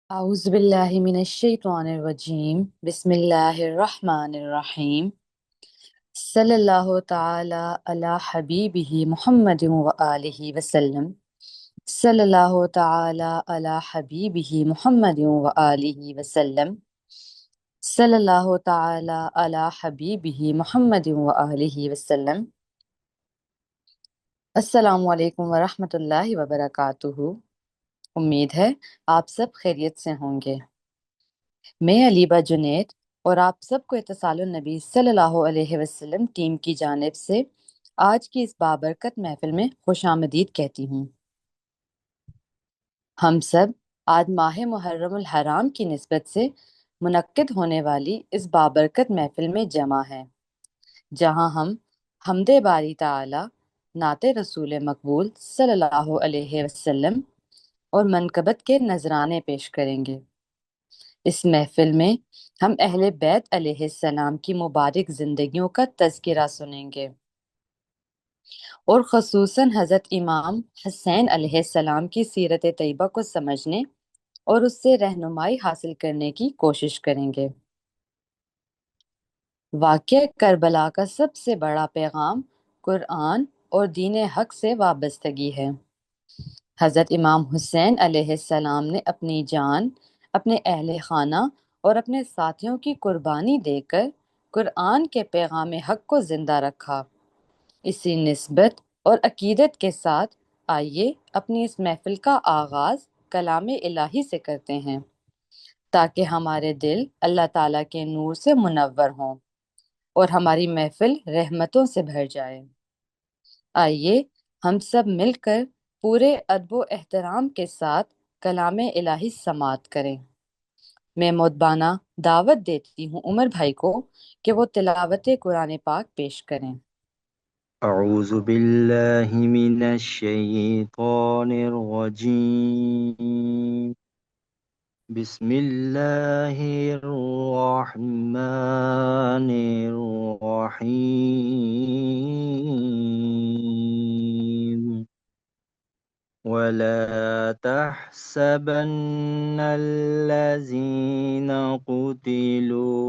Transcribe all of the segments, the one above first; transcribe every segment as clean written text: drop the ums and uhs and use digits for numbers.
أعوذ بالله من الشيطان الرجيم بسم الله الرحمن الرحيم صلى الله تعالى على حبيبه محمد وآله وسلم صلى الله تعالى على حبيبه محمد وآله وسلم صلى الله تعالى على حبيبه محمد وآله وسلم السلام علیکم ورحمۃ اللہ وبرکاتہ۔ امید ہے آپ سب خیریت سے ہوں گے۔ میں علیبہ جنید اور آپ سب کو اتصال النبی صلی اللہ علیہ وسلم ٹیم کی جانب سے آج کی اس بابرکت محفل میں خوش آمدید کہتی ہوں۔ ہم سب آج ماہ محرم الحرام کی نسبت سے منعقد ہونے والی اس بابرکت محفل میں جمع ہیں، جہاں ہم حمد باری تعالی، نعت رسول مقبول صلی اللہ علیہ وسلم اور منقبت کے نذرانے پیش کریں گے۔ اس محفل میں ہم اہل بیت علیہ السلام کی مبارک زندگیوں کا تذکرہ سنیں گے اور خصوصاً حضرت امام حسین علیہ السلام کی سیرت طیبہ کو سمجھنے اور اس سے رہنمائی حاصل کرنے کی کوشش کریں گے۔ واقعہ کربلا کا سب سے بڑا پیغام قرآن اور دین حق سے وابستگی ہے۔ حضرت امام حسین علیہ السلام نے اپنی جان، اپنے اہل خانہ اور اپنے ساتھیوں کی قربانی دے کر قرآن کے پیغام حق کو زندہ رکھا۔ اسی نسبت اور عقیدت کے ساتھ آئیے اپنی اس محفل کا آغاز کلام الہی سے کرتے ہیں، تاکہ ہمارے دل اللہ تعالیٰ کے نور سے منور ہوں اور ہماری محفل رحمتوں سے بھر جائے۔ آئیے ہم سب مل کر پورے ادب و احترام کے ساتھ کلام الہی سماعت کریں۔ میں مدبانہ دعوت دیتی ہوں عمر بھائی کو کہ وہ تلاوت قرآن پاک پیش کریں۔ اعوذ باللہ من الشیطان الرجیم، بسم اللہ الرحمن الرحیم، ولا تحسبن الذين قتلوا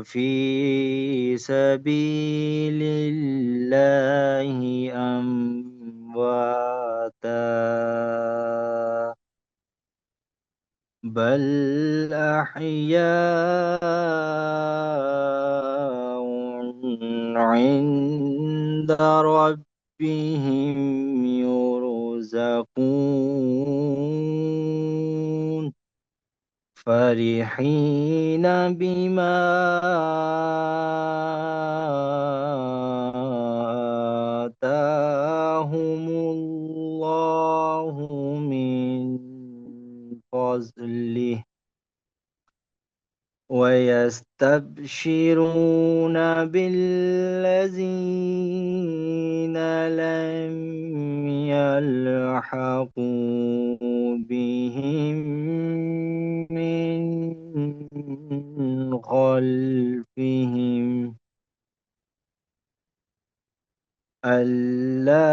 في سبيل الله أمواتا، بل أحياء عند ربهم يرزقون، فرحين بما آتاهم الله من فضله، ويستبشرون بالذين لم يلحقوا بهم من خلفهم ألا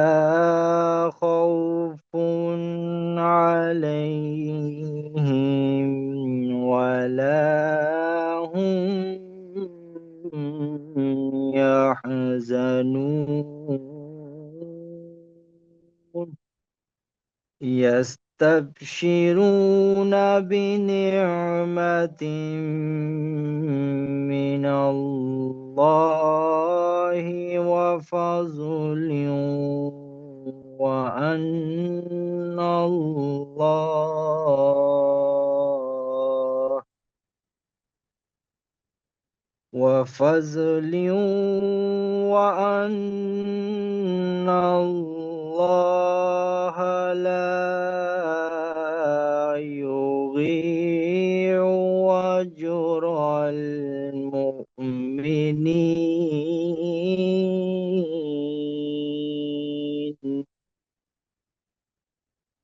خوف عليهم ولا هم يحزنون، يستبشرون بنعمة من الله وفضل، وأن الله لا يضيع أجر المؤمنين۔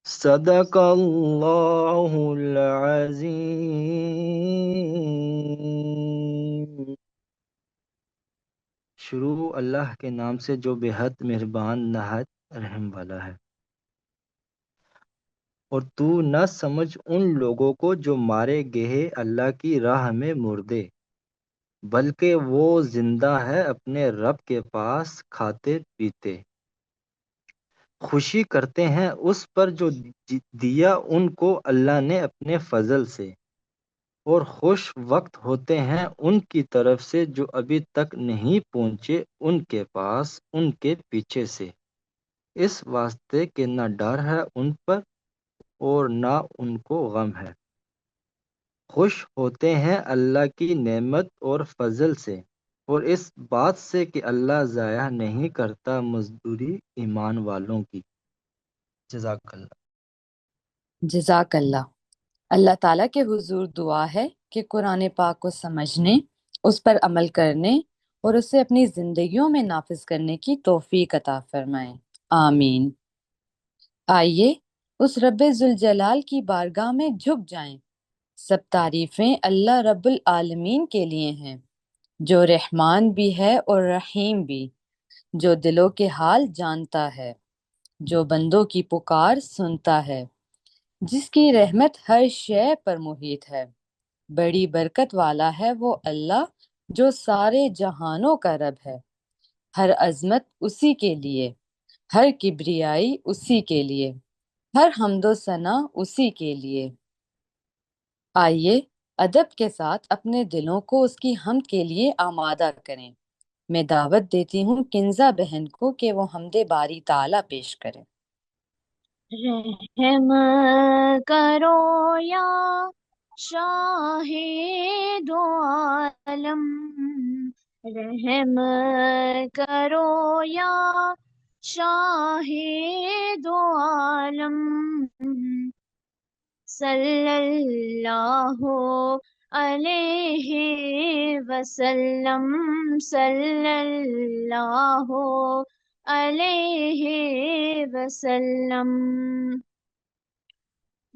صدق اللہ العظیم۔ شروع اللہ کے نام سے جو بے حد مہربان نہایت رحم والا ہے۔ اور تو نہ سمجھ ان لوگوں کو جو مارے گئے اللہ کی راہ میں مردے، بلکہ وہ زندہ ہے اپنے رب کے پاس کھاتے پیتے، خوشی کرتے ہیں اس پر جو دیا ان کو اللہ نے اپنے فضل سے، اور خوش وقت ہوتے ہیں ان کی طرف سے جو ابھی تک نہیں پہنچے ان کے پاس ان کے پیچھے سے، اس واسطے کہ نہ ڈر ہے ان پر اور نہ ان کو غم ہے، خوش ہوتے ہیں اللہ کی نعمت اور فضل سے، اور اس بات سے کہ اللہ ضائع نہیں کرتا مزدوری ایمان والوں کی۔ جزاک اللہ۔ جزاک اللہ۔ اللہ تعالیٰ کے حضور دعا ہے کہ قرآن پاک کو سمجھنے، اس پر عمل کرنے اور اسے اپنی زندگیوں میں نافذ کرنے کی توفیق عطا فرمائے، آمین۔ آئیے اس رب ذوالجلال کی بارگاہ میں جھک جائیں۔ سب تعریفیں اللہ رب العالمین کے لیے ہیں، جو رحمان بھی ہے اور رحیم بھی، جو دلوں کے حال جانتا ہے، جو بندوں کی پکار سنتا ہے، جس کی رحمت ہر شے پر محیط ہے۔ بڑی برکت والا ہے وہ اللہ جو سارے جہانوں کا رب ہے۔ ہر عظمت اسی کے لیے، ہر کبریائی اسی کے لیے، ہر حمد و ثنا اسی کے لیے۔ آئیے ادب کے ساتھ اپنے دلوں کو اس کی حمد کے لیے آمادہ کریں۔ میں دعوت دیتی ہوں کنزا بہن کو کہ وہ حمد باری تعالیٰ پیش کریں۔ رحم کرو یا شاہ دو عالم، رحم کرو یا شاہ دو عالم، صلی اللہ علیہ وسلم، صلی اللہ علیہ وسلم۔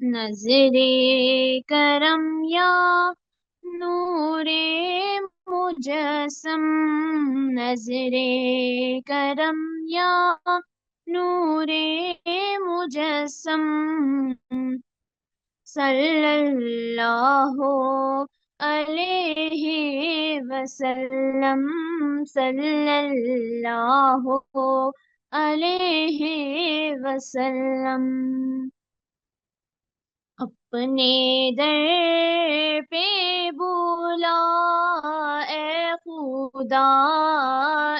نظر کرم یا نور مجسم، نظر کرم یا نور مجسم، صلی اللہ علیہ وسلم، صلی اللہ علیہ وسلم۔ اپنے در پہ بولا اے خدا،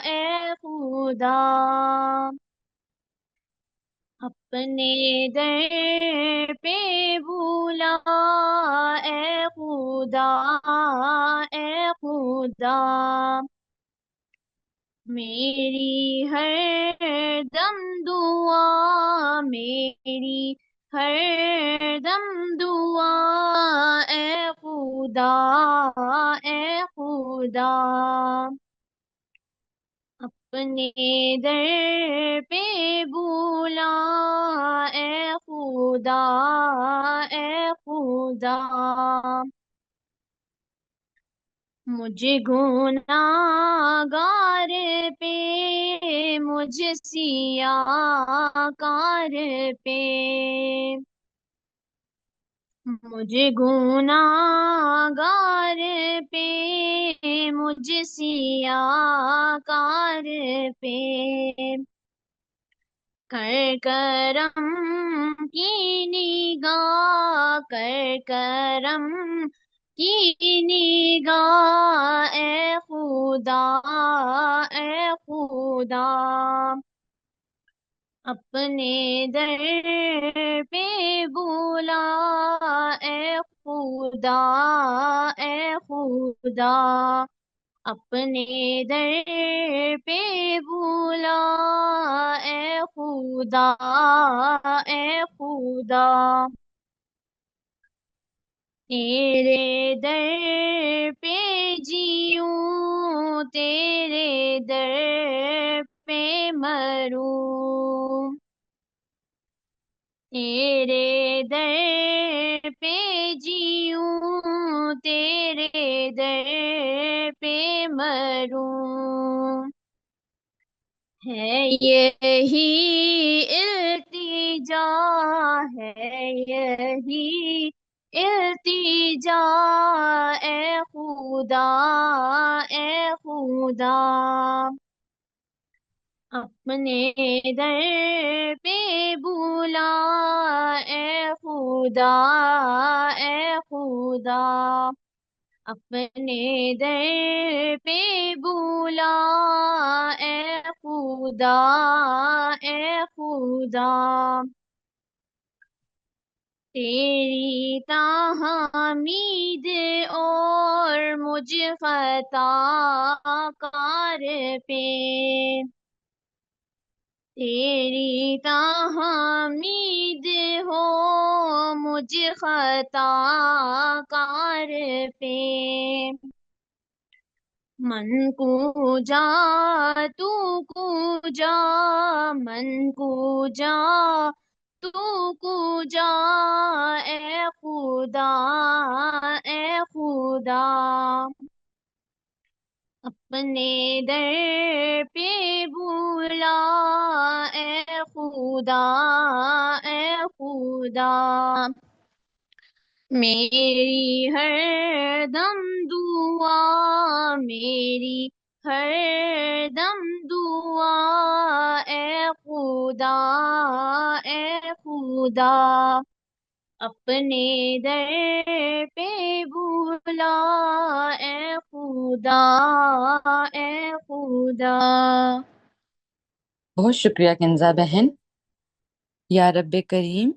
اے خدا، اپنے در پہ بولا اے خدا، اے خدا، میری ہر دم دعا، میری ہر دم دعا اے خدا، اے خدا، اپنے در پہ بولا اے خدا، اے خدا، مجھے گناہگار پہ، مجھے سیاہ کار پہ، مجھے گناہگار پہ، مجھے سیاہ کار پہ، کر کرم کی نگاہ، کر کرم کی نگاہ اے خدا، اے خدا، اپنے در پہ بولا اے خدا، اے خدا، اپنے در پہ بولا اے خدا، اے خدا، تیرے در پہ جیوں، تیرے در پہ مروں، تیرے در پہ جیوں، تیرے در پہ مروں، ہے یہی التجا التجا ہے یہی التجا، اے خدا اے خدا، اپنے در پہ بولا اے خدا اے خدا، اپنے در پہ بولا اے خدا اے خدا، تیری تحمید اور مجھ خطا کار پہ، تیری تحمید ہو مجھ خطا کار پہ، من کو جا تو کو جا، من کو جا تو کو جا، اے خدا اے خدا، اپنے در پہ بولا اے خدا اے خدا، میری ہر دم دعا، میری ہر دم دعا، اے خدا اے خدا، اپنے در پہ بولا اے خدا اے خدا۔ بہت شکریہ کنزا بہن۔ یا رب کریم،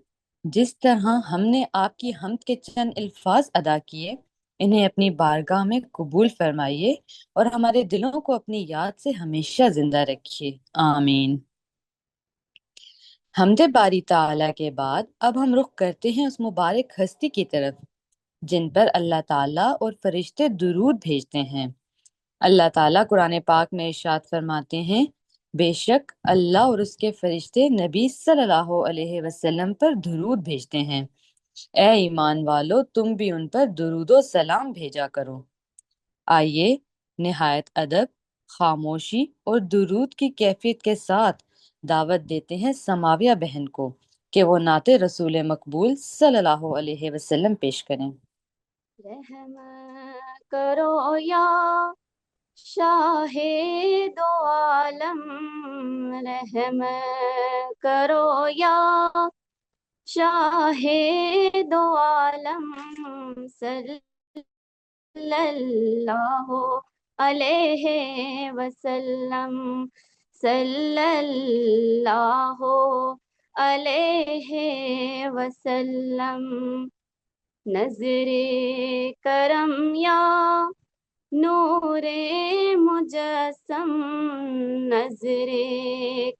جس طرح ہم نے آپ کی حمد کے چند الفاظ ادا کیے، انہیں اپنی بارگاہ میں قبول فرمائیے اور ہمارے دلوں کو اپنی یاد سے ہمیشہ زندہ رکھیے، آمین۔ حمد باری تعالیٰ کے بعد اب ہم رخ کرتے ہیں اس مبارک ہستی کی طرف جن پر اللہ تعالیٰ اور فرشتے درود بھیجتے ہیں۔ اللہ تعالیٰ قرآن پاک میں ارشاد فرماتے ہیں، بے شک اللہ اور اس کے فرشتے نبی صلی اللہ علیہ وسلم پر درود بھیجتے ہیں، اے ایمان والو تم بھی ان پر درود و سلام بھیجا کرو۔ آئیے نہایت ادب، خاموشی اور درود کی کیفیت کے ساتھ دعوت دیتے ہیں سماویہ بہن کو کہ وہ نعت رسول مقبول صلی اللہ علیہ وسلم پیش کریں۔ رحم کرو یا شاہ دو عالم، رحم کرو یا شاہ دو عالم، صلی اللہ علیہ وسلم، صلی اللہ علیہ وسلم، نظر کرم یا نور مجسم، نظر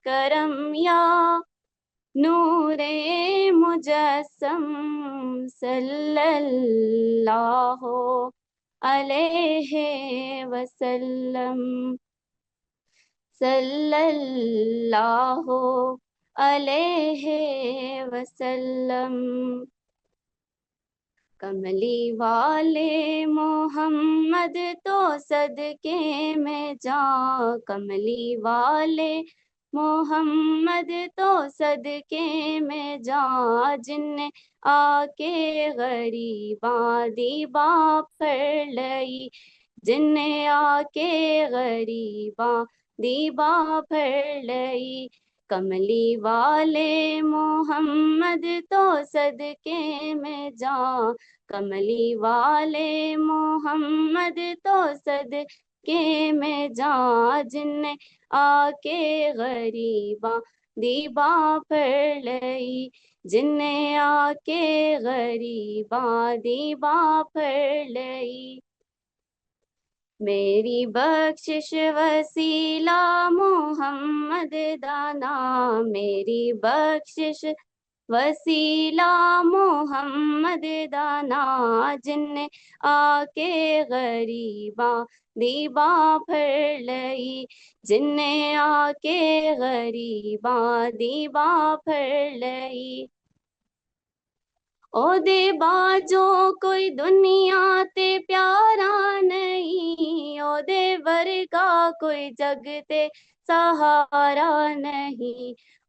کرم یا نور مجسم، صلی اللہ علیہ وسلم، صلی اللہ علیہ وسلم، کملی والے محمد تو صدقے میں جاں، کملی والے محمد تو صدقے میں جاں، جن نے آ کے غریباں دی باپ پھر لئی، جن نے آ کے غریباں دی باپ پھر لئی، کملی والے محمد تو صدقے میں جاں، کملی والے محمد تو صدقے میں جاں، جن نے آ کے غریباں دی باں پھر لئی، جن نے آ کے غریباں دی باں پھر لئی، میری بخشش وسیلہ محمد دانا، میری بخشش وسیلہ محمد دانا، جن نے آ کے غریباں دی باں پھر لئی، جن نے آ کے غریباں دی باں پھر لئی، او دے باجو کوئی دنیا تے پیارا نہیں، او دے ورگا کوئی جگ تے سہارا نہیں،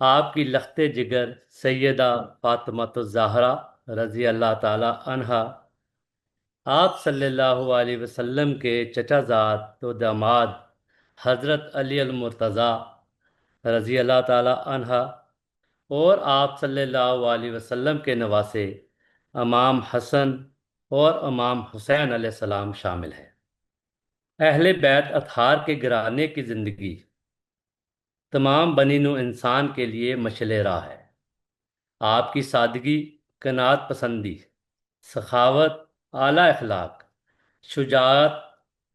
آپ کی لخت جگر سیدہ فاطمہ الزہرا رضی اللہ تعالی عنہا، آپ صلی اللہ علیہ وسلم کے چچا زاد و داماد حضرت علی المرتضیٰ رضی اللہ تعالی عنہ، اور آپ صلی اللہ علیہ وسلم کے نواسے امام حسن اور امام حسین علیہ السلام شامل ہیں۔ اہل بیت اطہار کے گھرانے کی زندگی تمام بنی نوع انسان کے لیے مشعل راہ ہے۔ آپ کی سادگی، قناعت پسندی، سخاوت، اعلیٰ اخلاق، شجاعت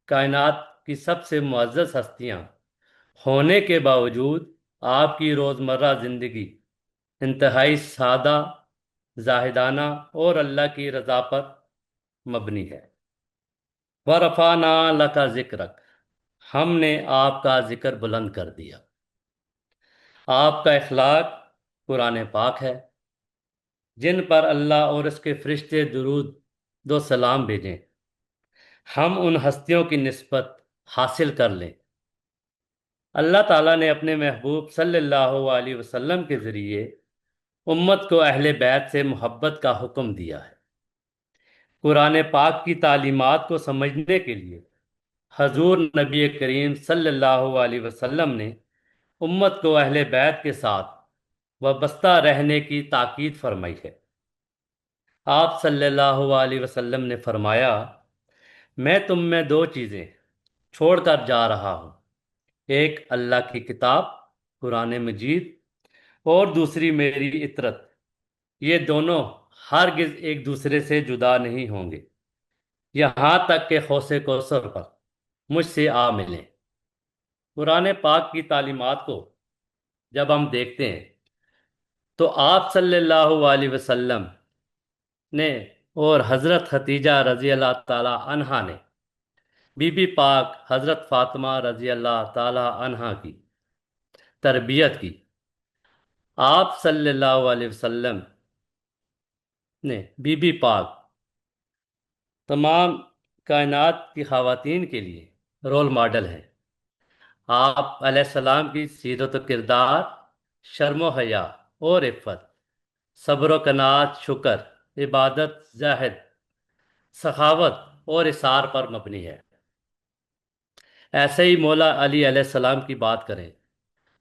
کائنات کی سب سے معزز ہستیاں ہونے کے باوجود آپ کی روزمرہ زندگی انتہائی سادہ، زاہدانہ اور اللہ کی رضا پر مبنی ہے۔ وَرَفَعْنَا لَكَ ذِكْرَكَ، ہم نے آپ کا ذکر بلند کر دیا۔ آپ کا اخلاق قرآن پاک ہے، جن پر اللہ اور اس کے فرشتے درود و سلام بھیجیں، ہم ان ہستیوں کی نسبت حاصل کر لیں۔ اللہ تعالیٰ نے اپنے محبوب صلی اللہ علیہ وسلم کے ذریعے امت کو اہل بیت سے محبت کا حکم دیا ہے۔ قرآن پاک کی تعلیمات کو سمجھنے کے لیے حضور نبی کریم صلی اللہ علیہ وسلم نے امت کو اہل بیت کے ساتھ وابستہ رہنے کی تاکید فرمائی ہے۔ آپ صلی اللہ علیہ وسلم نے فرمایا، میں تم میں دو چیزیں چھوڑ کر جا رہا ہوں، ایک اللہ کی کتاب قرآن مجید اور دوسری میری اطرت، یہ دونوں ہرگز ایک دوسرے سے جدا نہیں ہوں گے یہاں تک کہ حوض کوثر پر مجھ سے آ ملیں۔ قرآن پاک کی تعلیمات کو جب ہم دیکھتے ہیں تو آپ صلی اللہ علیہ وسلم نے اور حضرت ختیجہ رضی اللہ تعالی عنہا نے بی بی پاک حضرت فاطمہ رضی اللہ تعالی عنہا کی تربیت کی۔ آپ صلی اللہ علیہ وسلم نے بی بی پاک تمام کائنات کی خواتین کے لیے رول ماڈل ہیں۔ آپ علیہ السلام کی سیرت و کردار شرم و حیا اور عفت، صبر و قناعت، شکر، عبادت، زہد، سخاوت اور اثار پر مبنی ہے۔ ایسے ہی مولا علی علیہ السلام کی بات کریں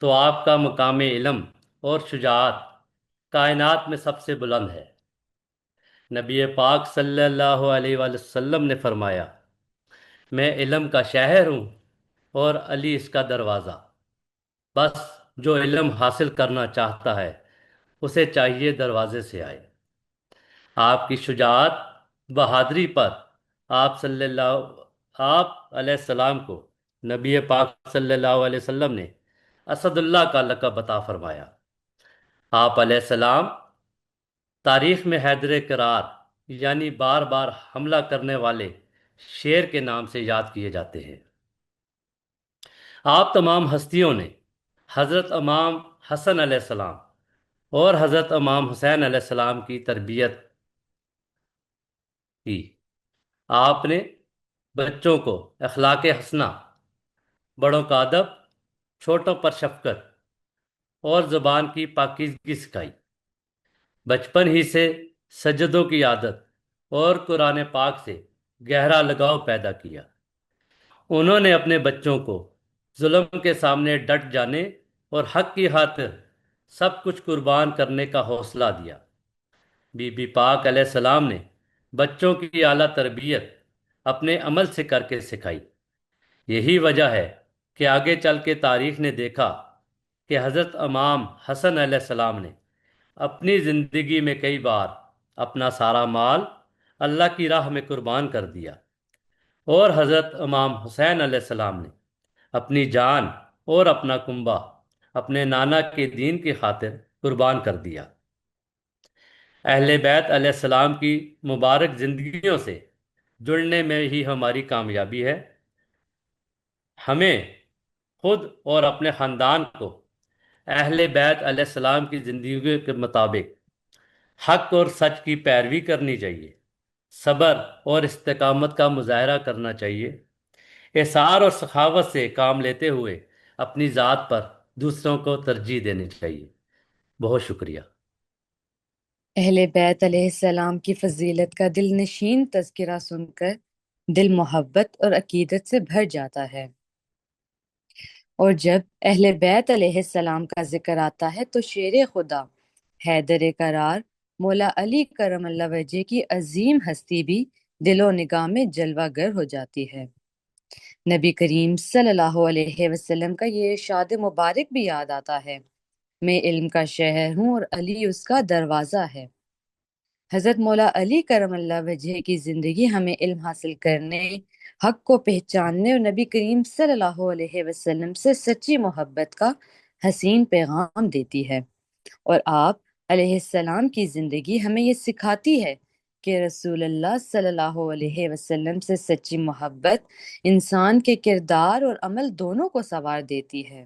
تو آپ کا مقام علم اور شجاعت کائنات میں سب سے بلند ہے۔ نبی پاک صلی اللہ علیہ وآلہ وسلم نے فرمایا، میں علم کا شہر ہوں اور علی اس کا دروازہ، بس جو علم حاصل کرنا چاہتا ہے اسے چاہیے دروازے سے آئے۔ آپ کی شجاعت، بہادری پر آپ علیہ السلام کو نبی پاک صلی اللہ علیہ وسلم نے اسد اللہ کا لقب عطا فرمایا۔ آپ علیہ السلام تاریخ میں حیدر کرار یعنی بار بار حملہ کرنے والے شیر کے نام سے یاد کیے جاتے ہیں۔ آپ تمام ہستیوں نے حضرت امام حسن علیہ السلام اور حضرت امام حسین علیہ السلام کی تربیت کی۔ آپ نے بچوں کو اخلاق حسنہ، بڑوں کا ادب، چھوٹوں پر شفقت اور زبان کی پاکیزگی سکھائی۔ بچپن ہی سے سجدوں کی عادت اور قرآن پاک سے گہرا لگاؤ پیدا کیا۔ انہوں نے اپنے بچوں کو ظلم کے سامنے ڈٹ جانے اور حق کی خاطر سب کچھ قربان کرنے کا حوصلہ دیا۔ بی بی پاک علیہ السلام نے بچوں کی اعلیٰ تربیت اپنے عمل سے کر کے سکھائی۔ یہی وجہ ہے کہ آگے چل کے تاریخ نے دیکھا کہ حضرت امام حسن علیہ السلام نے اپنی زندگی میں کئی بار اپنا سارا مال اللہ کی راہ میں قربان کر دیا، اور حضرت امام حسین علیہ السلام نے اپنی جان اور اپنا کنبہ اپنے نانا کے دین کی خاطر قربان کر دیا۔ اہل بیت علیہ السلام کی مبارک زندگیوں سے جڑنے میں ہی ہماری کامیابی ہے۔ ہمیں خود اور اپنے خاندان کو اہل بیت علیہ السلام کی زندگی کے مطابق حق اور سچ کی پیروی کرنی چاہیے، صبر اور استقامت کا مظاہرہ کرنا چاہیے، اثار اور سخاوت سے کام لیتے ہوئے اپنی ذات پر دوسروں کو ترجیح دینی چاہیے۔ بہت شکریہ۔ اہل بیت علیہ السلام کی فضیلت کا دل نشین تذکرہ سن کر دل محبت اور عقیدت سے بھر جاتا ہے، اور جب اہل بیت علیہ السلام کا ذکر آتا ہے تو شیر خدا حیدر کرار مولا علی کرم اللہ وجہ کی عظیم ہستی بھی دل و نگاہ میں جلوہ گر ہو جاتی ہے۔ نبی کریم صلی اللہ علیہ وسلم کا یہ ارشاد مبارک بھی یاد آتا ہے، میں علم کا شہر ہوں اور علی اس کا دروازہ ہے۔ حضرت مولا علی کرم اللہ وجہ کی زندگی ہمیں علم حاصل کرنے، حق کو پہچاننے اور نبی کریم صلی اللہ علیہ وسلم سے سچی محبت کا حسین پیغام دیتی ہے، اور آپ علیہ السلام کی زندگی ہمیں یہ سکھاتی ہے کہ رسول اللہ صلی اللہ علیہ وسلم سے سچی محبت انسان کے کردار اور عمل دونوں کو سنوار دیتی ہے۔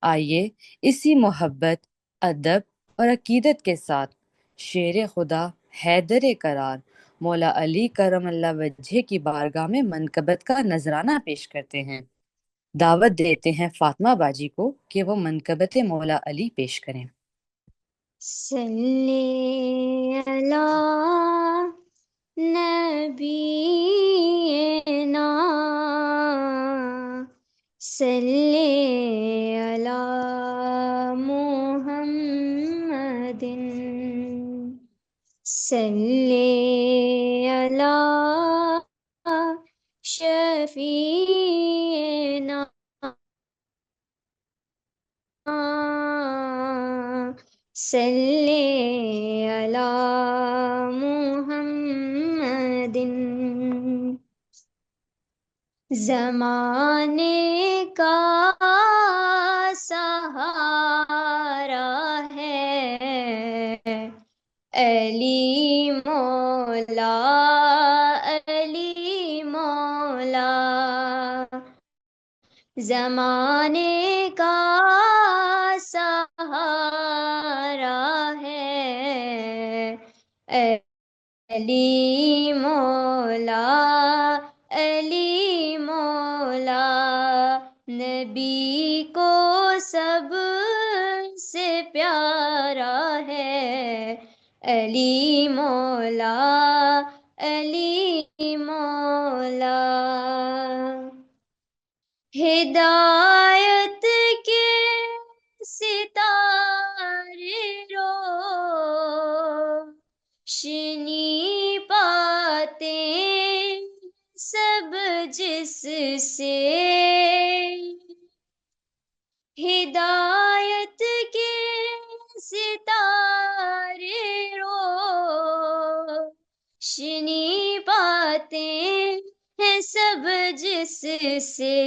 آئیے اسی محبت، ادب اور عقیدت کے ساتھ شیر خدا حیدر کرار مولا علی کرم اللہ وجہ کی بارگاہ میں منقبت کا نذرانہ پیش کرتے ہیں۔ دعوت دیتے ہیں فاطمہ باجی کو کہ وہ منقبت مولا علی پیش کریں۔ صلی اللہ نبینا صلی اللہ محمد صلی اللہ شفیعنا صلی اللہ محمد زمانے کا سہارا ہے علی مولا، علی مولا، زمانے کا سہارا ہے علی مولا، علی مولا، نبی کو سب سے پیارا ہے علی مولا، علی مولا، ہدایت کے ستارے روشنی پاتے سب جس سے، ہدایت کے ستارے روشنی پاتے ہیں سب جس سے،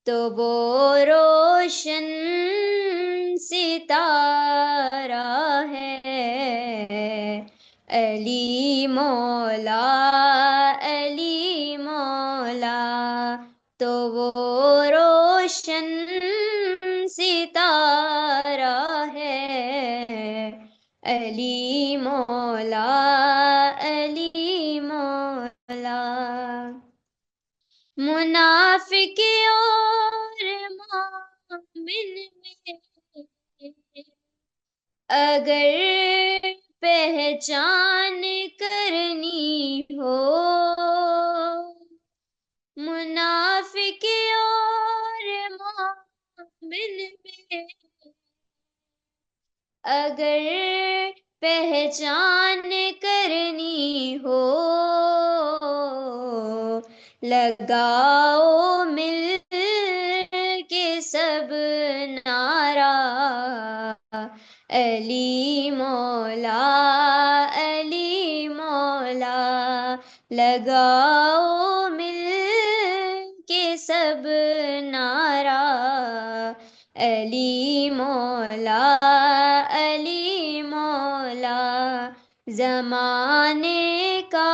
تو وہ روشن ستارہ ہے علی مولا، علی مولا، تو وہ روشن ستارہ ہے علی مولا، علی مولا، منافق اور مومن میں اگر پہچان کرنی ہو، منافق اور مومن میں اگر پہچان کرنی ہو، لگاؤ مل کے سب نعرہ علی مولا، علی مولا، لگاؤ مل کے سب نعرہ علی مولا، علی مولا، زمانے کا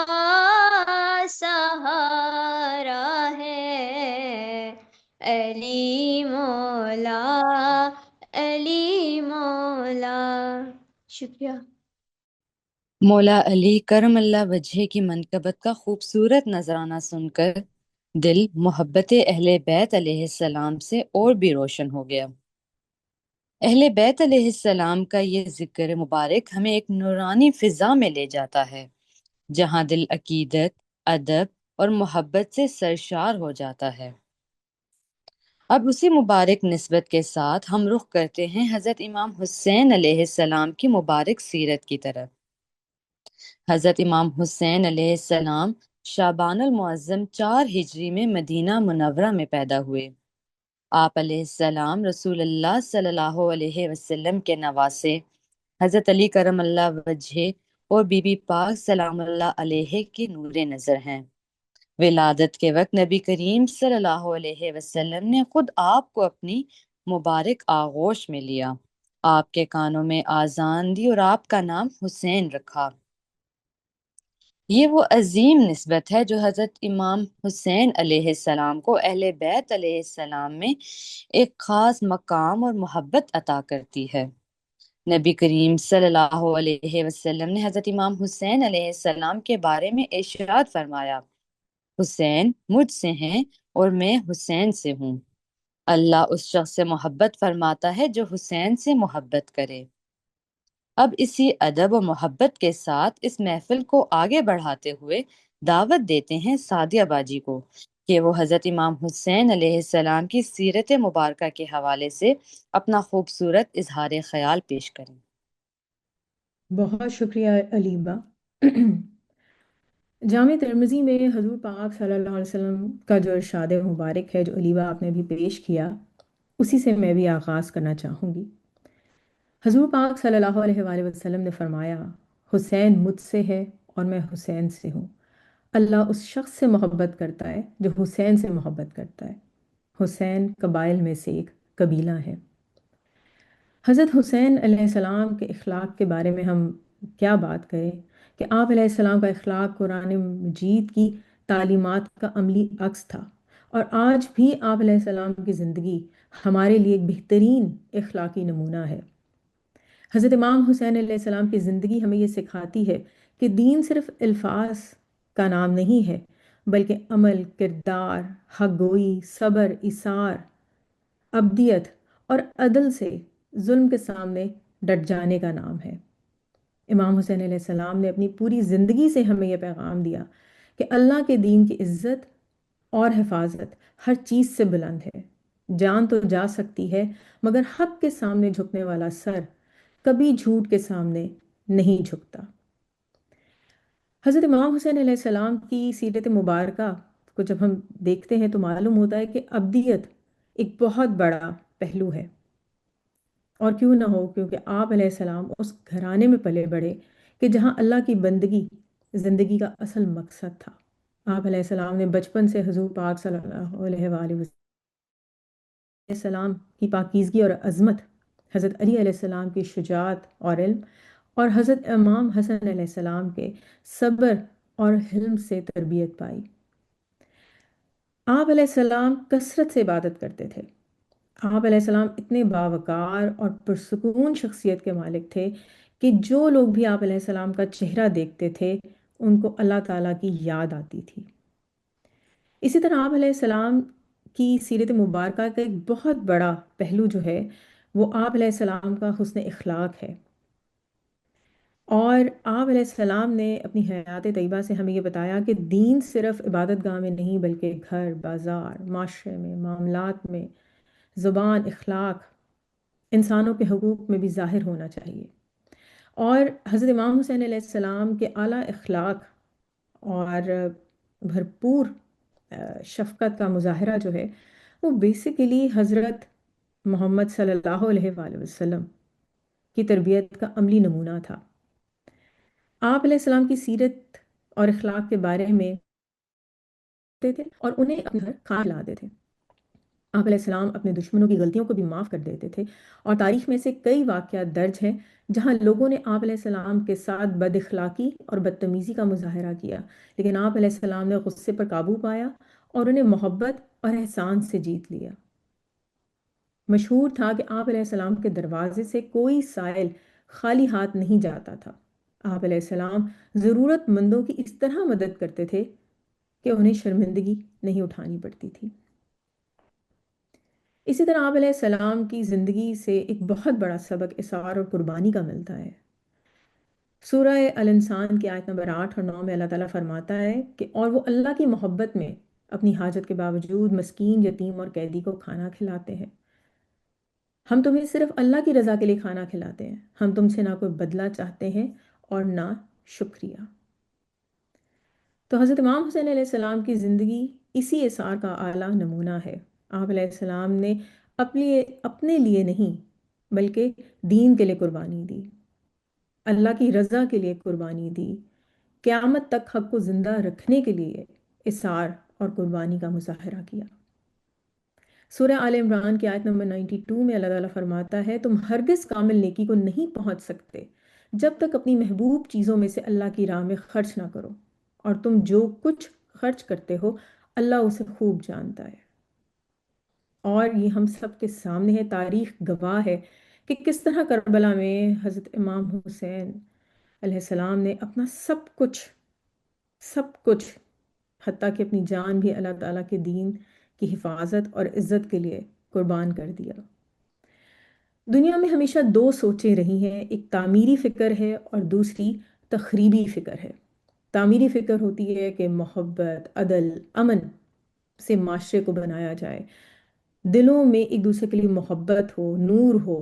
سہارا ہے علی مولا، علی مولا۔ شکریہ۔ مولا علی کرم اللہ وجہ کی منقبت کا خوبصورت نذرانہ سن کر دل محبت اہل بیت علیہ السلام سے اور بھی روشن ہو گیا۔ اہل بیت علیہ السلام کا یہ ذکر مبارک ہمیں ایک نورانی فضا میں لے جاتا ہے جہاں دل عقیدت، ادب اور محبت سے سرشار ہو جاتا ہے۔ اب اسی مبارک نسبت کے ساتھ ہم رخ کرتے ہیں حضرت امام حسین علیہ السلام کی مبارک سیرت کی طرف۔ حضرت امام حسین علیہ السلام شعبان المعظم 4 ہجری میں مدینہ منورہ میں پیدا ہوئے۔ آپ علیہ السلام رسول اللہ صلی اللہ علیہ وسلم کے نواسے، حضرت علی کرم اللہ وجہ اور بی بی پاک سلام اللہ علیہ کی نور نظر ہیں۔ ولادت کے وقت نبی کریم صلی اللہ علیہ وسلم نے خود آپ کو اپنی مبارک آغوش میں لیا، آپ کے کانوں میں آذان دی اور آپ کا نام حسین رکھا۔ یہ وہ عظیم نسبت ہے جو حضرت امام حسین علیہ السلام کو اہل بیت علیہ السلام میں ایک خاص مقام اور محبت عطا کرتی ہے۔ نبی کریم صلی اللہ علیہ وسلم نے حضرت امام حسین علیہ السلام کے بارے میں ارشاد فرمایا، حسین مجھ سے ہیں اور میں حسین سے ہوں۔ اللہ اس شخص سے محبت فرماتا ہے جو حسین سے محبت کرے۔ اب اسی ادب و محبت کے ساتھ اس محفل کو آگے بڑھاتے ہوئے دعوت دیتے ہیں سعدیہ باجی کو کہ وہ حضرت امام حسین علیہ السلام کی سیرت مبارکہ کے حوالے سے اپنا خوبصورت اظہار خیال پیش کریں۔ بہت شکریہ علیبہ۔ جامع ترمذی میں حضور پاک صلی اللہ علیہ وسلم کا جو ارشاد مبارک ہے جو علیبہ آپ نے بھی پیش کیا، اسی سے میں بھی آغاز کرنا چاہوں گی۔ حضور پاک صلی اللہ علیہ وآلہ وسلم نے فرمایا، حسین مجھ سے ہے اور میں حسین سے ہوں۔ اللہ اس شخص سے محبت کرتا ہے جو حسین سے محبت کرتا ہے۔ حسین قبائل میں سے ایک قبیلہ ہے۔ حضرت حسین علیہ السلام کے اخلاق کے بارے میں ہم کیا بات کریں کہ آپ علیہ السلام کا اخلاق قرآن مجید کی تعلیمات کا عملی عکس تھا، اور آج بھی آپ علیہ السلام کی زندگی ہمارے لیے ایک بہترین اخلاقی نمونہ ہے۔ حضرت امام حسین علیہ السلام کی زندگی ہمیں یہ سکھاتی ہے کہ دین صرف الفاظ کا نام نہیں ہے، بلکہ عمل، کردار، حق گوئی، صبر، ایثار، ابدیت اور عدل سے ظلم کے سامنے ڈٹ جانے کا نام ہے۔ امام حسین علیہ السلام نے اپنی پوری زندگی سے ہمیں یہ پیغام دیا کہ اللہ کے دین کی عزت اور حفاظت ہر چیز سے بلند ہے۔ جان تو جا سکتی ہے، مگر حق کے سامنے جھکنے والا سر کبھی جھوٹ کے سامنے نہیں جھکتا۔ حضرت امام حسین علیہ السلام کی سیرت مبارکہ کو جب ہم دیکھتے ہیں تو معلوم ہوتا ہے کہ ابدیت ایک بہت بڑا پہلو ہے، اور کیوں نہ ہو، کیونکہ آپ علیہ السلام اس گھرانے میں پلے بڑھے کہ جہاں اللہ کی بندگی زندگی کا اصل مقصد تھا۔ آپ علیہ السلام نے بچپن سے حضور پاک صلی اللہ علیہ وآلہ وسلم کی پاکیزگی اور عظمت، حضرت علی علیہ السلام کی شجاعت اور علم، اور حضرت امام حسن علیہ السلام کے صبر اور حلم سے تربیت پائی۔ آپ علیہ السلام کثرت سے عبادت کرتے تھے۔ آپ علیہ السلام اتنے باوقار اور پرسکون شخصیت کے مالک تھے کہ جو لوگ بھی آپ علیہ السلام کا چہرہ دیکھتے تھے ان کو اللہ تعالیٰ کی یاد آتی تھی۔ اسی طرح آپ علیہ السلام کی سیرت مبارکہ کا ایک بہت بڑا پہلو جو ہے وہ آپ علیہ السلام کا حسن اخلاق ہے، اور آپ علیہ السلام نے اپنی حیات طیبہ سے ہمیں یہ بتایا کہ دین صرف عبادت گاہ میں نہیں بلکہ گھر، بازار، معاشرے میں، معاملات میں، زبان، اخلاق، انسانوں کے حقوق میں بھی ظاہر ہونا چاہیے۔ اور حضرت امام حسین علیہ السلام کے اعلیٰ اخلاق اور بھرپور شفقت کا مظاہرہ جو ہے وہ بیسیکلی حضرت محمد صلی اللہ علیہ وآلہ وسلم کی تربیت کا عملی نمونہ تھا۔ آپ علیہ السلام کی سیرت اور اخلاق کے بارے میں تھے اور انہیں اپنے گھر کھا لاتے تھے۔ آپ علیہ السلام اپنے دشمنوں کی غلطیوں کو بھی معاف کر دیتے تھے، اور تاریخ میں سے کئی واقعات درج ہیں جہاں لوگوں نے آپ علیہ السلام کے ساتھ بد اخلاقی اور بدتمیزی کا مظاہرہ کیا، لیکن آپ علیہ السلام نے غصے پر قابو پایا اور انہیں محبت اور احسان سے جیت لیا۔ مشہور تھا کہ آپ علیہ السلام کے دروازے سے کوئی سائل خالی ہاتھ نہیں جاتا تھا۔ آپ علیہ السلام ضرورت مندوں کی اس طرح مدد کرتے تھے کہ انہیں شرمندگی نہیں اٹھانی پڑتی تھی۔ اسی طرح آپ علیہ السلام کی زندگی سے ایک بہت بڑا سبق اثار اور قربانی کا ملتا ہے۔ سورہ الانسان کی آیت نمبر 8 اور 9 میں اللہ تعالیٰ فرماتا ہے کہ اور وہ اللہ کی محبت میں اپنی حاجت کے باوجود مسکین، یتیم اور قیدی کو کھانا کھلاتے ہیں۔ ہم تمہیں صرف اللہ کی رضا کے لیے کھانا کھلاتے ہیں، ہم تم سے نہ کوئی بدلہ چاہتے ہیں اور نہ شکریہ۔ تو حضرت امام حسین علیہ السلام کی زندگی اسی اثار کا اعلیٰ نمونہ ہے۔ آپ علیہ السلام نے اپنے لیے نہیں بلکہ دین کے لیے قربانی دی، اللہ کی رضا کے لیے قربانی دی، قیامت تک حق کو زندہ رکھنے کے لیے اثار اور قربانی کا مظاہرہ کیا۔ سورہ آل عمران کی آیت نمبر 92 میں اللہ تعالیٰ فرماتا ہے، تم ہرگز کامل نیکی کو نہیں پہنچ سکتے جب تک اپنی محبوب چیزوں میں سے اللہ کی راہ میں خرچ نہ کرو، اور تم جو کچھ خرچ کرتے ہو اللہ اسے خوب جانتا ہے۔ اور یہ ہم سب کے سامنے ہے، تاریخ گواہ ہے کہ کس طرح کربلا میں حضرت امام حسین علیہ السلام نے اپنا سب کچھ حتیٰ کہ اپنی جان بھی اللہ تعالیٰ کے دین کی حفاظت اور عزت کے لیے قربان کر دیا۔ دنیا میں ہمیشہ دو سوچیں رہی ہیں، ایک تعمیری فکر ہے اور دوسری تخریبی فکر ہے۔ تعمیری فکر ہوتی ہے کہ محبت، عدل، امن سے معاشرے کو بنایا جائے، دلوں میں ایک دوسرے کے لیے محبت ہو، نور ہو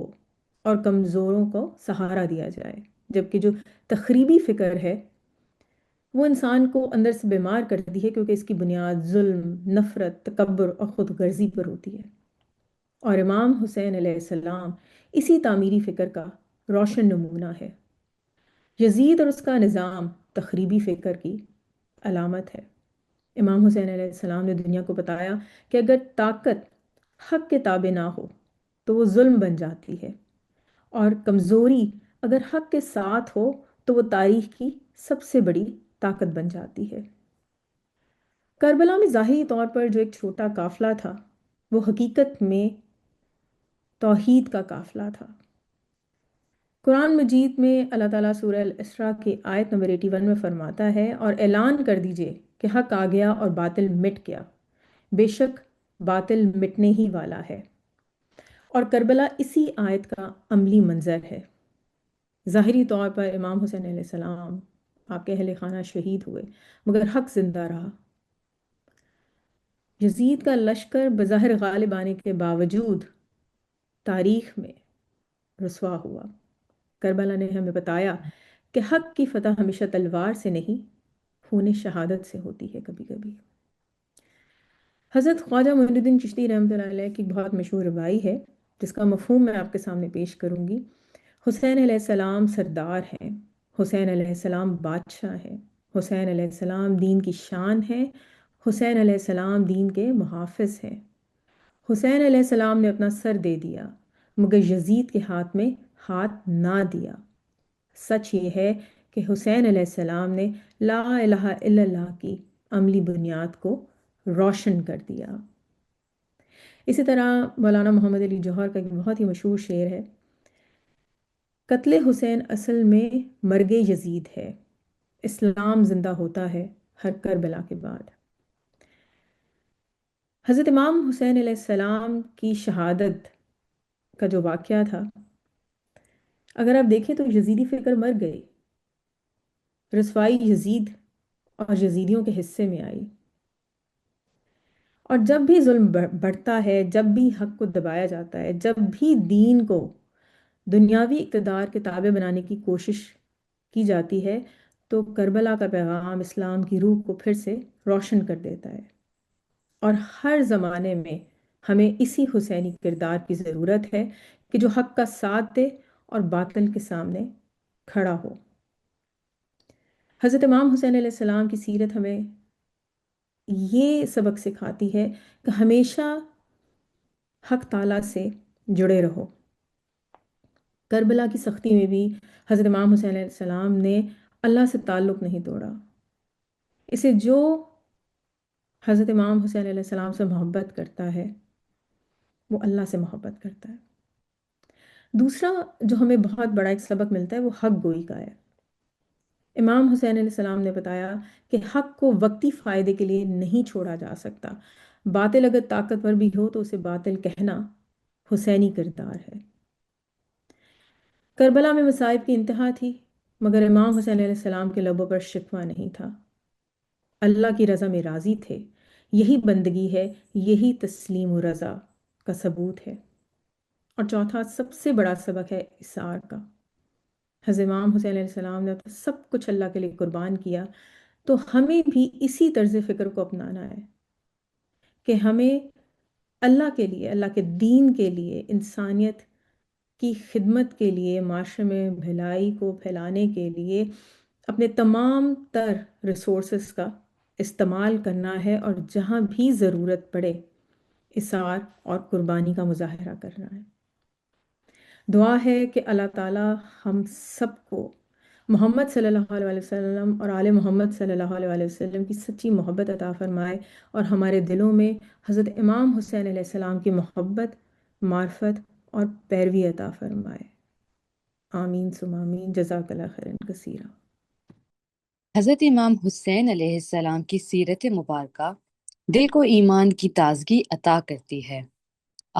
اور کمزوروں کو سہارا دیا جائے۔ جبکہ جو تخریبی فکر ہے وہ انسان کو اندر سے بیمار کرتی ہے، کیونکہ اس کی بنیاد ظلم، نفرت، تکبر اور خود غرضی پر ہوتی ہے۔ اور امام حسین علیہ السلام اسی تعمیری فکر کا روشن نمونہ ہے۔ یزید اور اس کا نظام تخریبی فکر کی علامت ہے۔ امام حسین علیہ السلام نے دنیا کو بتایا کہ اگر طاقت حق کے تابع نہ ہو تو وہ ظلم بن جاتی ہے، اور کمزوری اگر حق کے ساتھ ہو تو وہ تاریخ کی سب سے بڑی طاقت بن جاتی ہے۔ کربلا میں ظاہری طور پر جو ایک چھوٹا قافلہ تھا وہ حقیقت میں توحید کا قافلہ تھا۔ قرآن مجید میں اللہ تعالیٰ سورہ الاسراء کی آیت نمبر 81 میں فرماتا ہے، اور اعلان کر دیجئے کہ حق آ گیا اور باطل مٹ گیا، بے شک باطل مٹنے ہی والا ہے۔ اور کربلا اسی آیت کا عملی منظر ہے۔ ظاہری طور پر امام حسین علیہ السلام، آپ کے اہل خانہ شہید ہوئے، مگر حق زندہ رہا۔ یزید کا لشکر بظاہر غالب آنے کے باوجود تاریخ میں رسوا ہوا۔ کربلا نے ہمیں بتایا کہ حق کی فتح ہمیشہ تلوار سے نہیں، خون شہادت سے ہوتی ہے کبھی کبھی۔ حضرت خواجہ معین الدین چشتی رحمۃ اللہ علیہ کی بہت مشہور ربائی ہے جس کا مفہوم میں آپ کے سامنے پیش کروں گی۔ حسین علیہ السلام سردار ہیں، حسین علیہ السلام بادشاہ ہیں، حسین علیہ السلام دین کی شان ہیں، حسین علیہ السلام دین کے محافظ ہیں۔ حسین علیہ السلام نے اپنا سر دے دیا مگر یزید کے ہاتھ میں ہاتھ نہ دیا۔ سچ یہ ہے کہ حسین علیہ السلام نے لا الہ الا اللہ کی عملی بنیاد کو روشن کر دیا۔ اسی طرح مولانا محمد علی جوہر کا ایک بہت ہی مشہور شعر ہے، قتل حسین اصل میں مرگ یزید ہے، اسلام زندہ ہوتا ہے ہر کربلا کے بعد۔ حضرت امام حسین علیہ السلام کی شہادت کا جو واقعہ تھا، اگر آپ دیکھیں تو یزیدی فکر مر گئی، رسوائی یزید اور یزیدیوں کے حصے میں آئی۔ اور جب بھی ظلم بڑھتا ہے، جب بھی حق کو دبایا جاتا ہے، جب بھی دین کو دنیاوی اقتدار کے تابع بنانے کی کوشش کی جاتی ہے، تو کربلا کا پیغام اسلام کی روح کو پھر سے روشن کر دیتا ہے۔ اور ہر زمانے میں ہمیں اسی حسینی کردار کی ضرورت ہے کہ جو حق کا ساتھ دے اور باطل کے سامنے کھڑا ہو۔ حضرت امام حسین علیہ السلام کی سیرت ہمیں یہ سبق سکھاتی ہے کہ ہمیشہ حق تعالیٰ سے جڑے رہو۔ کربلا کی سختی میں بھی حضرت امام حسین علیہ السلام نے اللہ سے تعلق نہیں توڑا۔ اسے جو حضرت امام حسین علیہ السلام سے محبت کرتا ہے وہ اللہ سے محبت کرتا ہے۔ دوسرا جو ہمیں بہت بڑا ایک سبق ملتا ہے وہ حق گوئی کا ہے۔ امام حسین علیہ السلام نے بتایا کہ حق کو وقتی فائدے کے لیے نہیں چھوڑا جا سکتا۔ باطل اگر طاقتور بھی ہو تو اسے باطل کہنا حسینی کردار ہے۔ کربلا میں مصائب کی انتہا تھی، مگر امام حسین علیہ السلام کے لبوں پر شکوہ نہیں تھا، اللہ کی رضا میں راضی تھے۔ یہی بندگی ہے، یہی تسلیم و رضا کا ثبوت ہے۔ اور چوتھا سب سے بڑا سبق ہے اثار کا۔ حضرت امام حسین علیہ السلام نے تو سب کچھ اللہ کے لیے قربان کیا، تو ہمیں بھی اسی طرز فکر کو اپنانا ہے کہ ہمیں اللہ کے لیے، اللہ کے دین کے لیے، انسانیت کی خدمت کے لیے، معاشرے میں بھلائی کو پھیلانے کے لیے اپنے تمام تر ریسورسز کا استعمال کرنا ہے، اور جہاں بھی ضرورت پڑے اثار اور قربانی کا مظاہرہ کرنا ہے۔ دعا ہے کہ اللہ تعالیٰ ہم سب کو محمد صلی اللہ علیہ وسلم اور آل محمد صلی اللہ علیہ وسلم کی سچی محبت عطا فرمائے، اور ہمارے دلوں میں حضرت امام حسین علیہ السلام کی محبت، معرفت اور پیروی عطا فرمائے۔ آمین ثم آمین۔ جزاک اللہ خیرا کثیرا۔ حضرت امام حسین علیہ السلام کی سیرت مبارکہ دل کو ایمان کی تازگی عطا کرتی ہے۔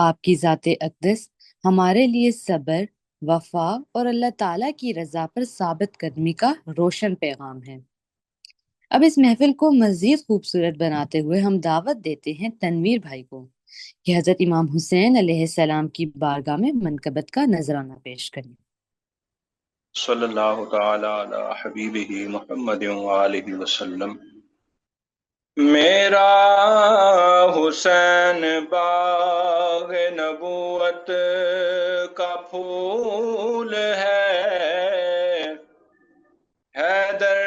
آپ کی ذات اقدس ہمارے لیے صبر، وفا اور اللہ تعالیٰ کی رضا پر ثابت قدمی کا روشن پیغام ہے۔ اب اس محفل کو مزید خوبصورت بناتے ہوئے ہم دعوت دیتے ہیں تنویر بھائی کو کہ حضرت امام حسین علیہ السلام کی بارگاہ میں منقبت کا نذرانہ پیش کریں۔ صلی اللہ تعالی علی حبیبہ محمد وآلہ وسلم۔ میرا حسین باغ نبوت کا پھول ہے، حیدر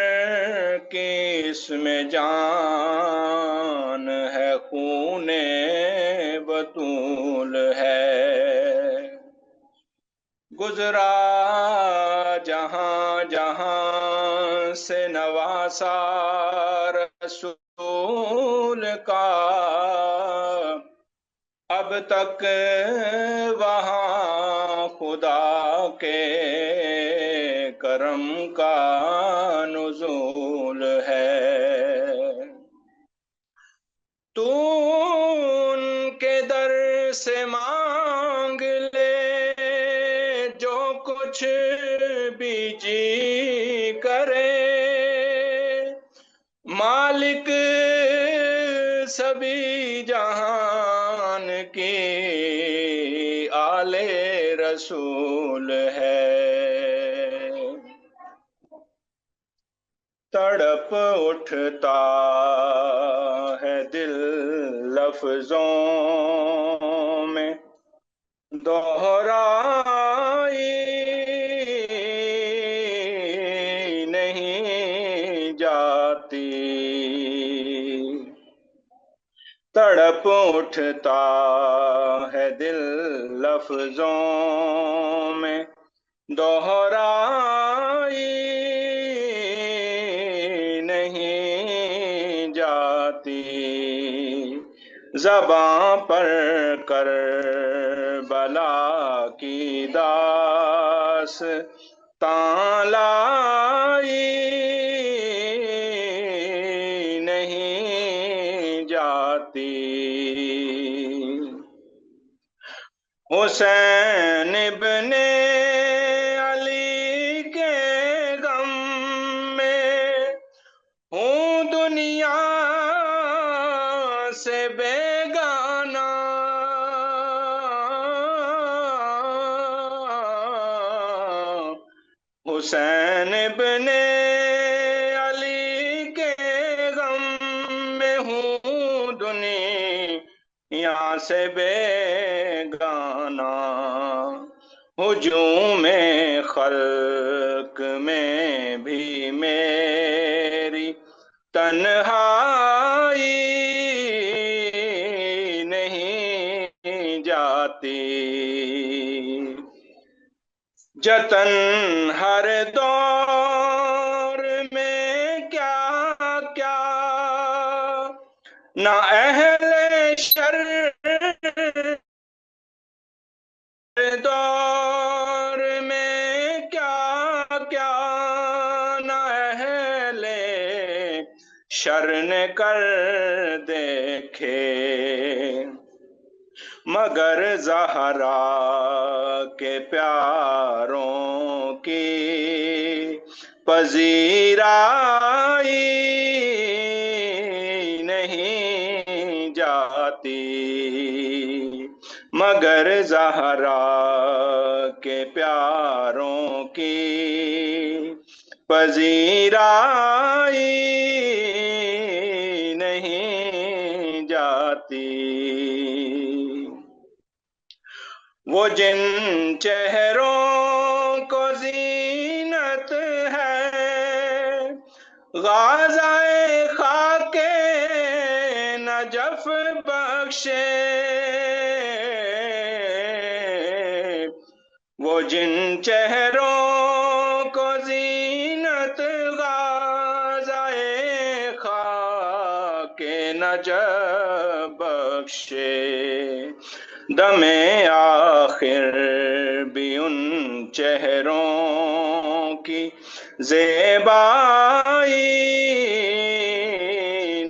کی اس میں جان ہے، خون بطول ہے۔ گزرا جہاں جہاں سے نواسا رسول کا، اب تک وہاں خدا کے کرم کا نزول ہے۔ تو ان کے در سے مانگ لے جو کچھ بھی جی کرے، مالک سبھی جہان کی آل رسول ہے۔ تڑپ اٹھتا ہے دل لفظوں میں، دہرائی نہیں جاتی۔ تڑپ اٹھتا ہے دل لفظوں میں، دہرائی نہیں جاتی۔ زباں پر کربلا کی داستاں لائی نہیں جاتی۔ حسین ابن علی کے غم میں ہوں دنیا سے بیگانہ، حسین ابن علی کے غم میں ہوں دنیا سے بیگانہ۔ ہجوم خلق میں بھی میری تنہائی نہیں جاتی۔ جتن ہر دور میں کیا کیا، نہ اہل شر دور میں کیا کیا، نہ اہل شر نے کر دیکھے۔ مگر زہرا کے پیاروں کی پذیرائی نہیں جاتی، مگر زہرا کے پیاروں کی پذیرائی نہیں جاتی۔ وہ جن چہروں کو زینت ہے غازۂ خاک نجف بخشے، وہ جن چہروں کو زینت غازۂ خاک نجف بخشے، دم آخر بھی ان چہروں کی زیبائی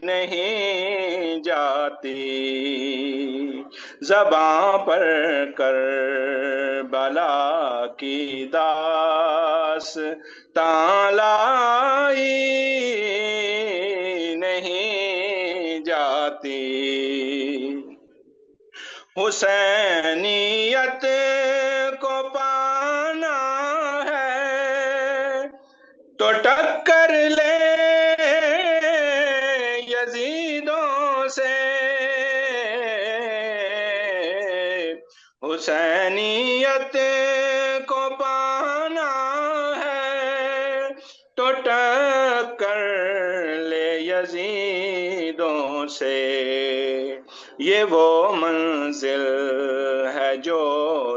نہیں جاتی، زباں پر کربلا کی داستان لائی نہیں جاتی، حسینیت کو پانا ہے تو ٹکر لے یزیدوں سے، حسینیت کو پانا ہے تو ٹکر لے یزیدوں سے، یہ وہ منزل ہے جو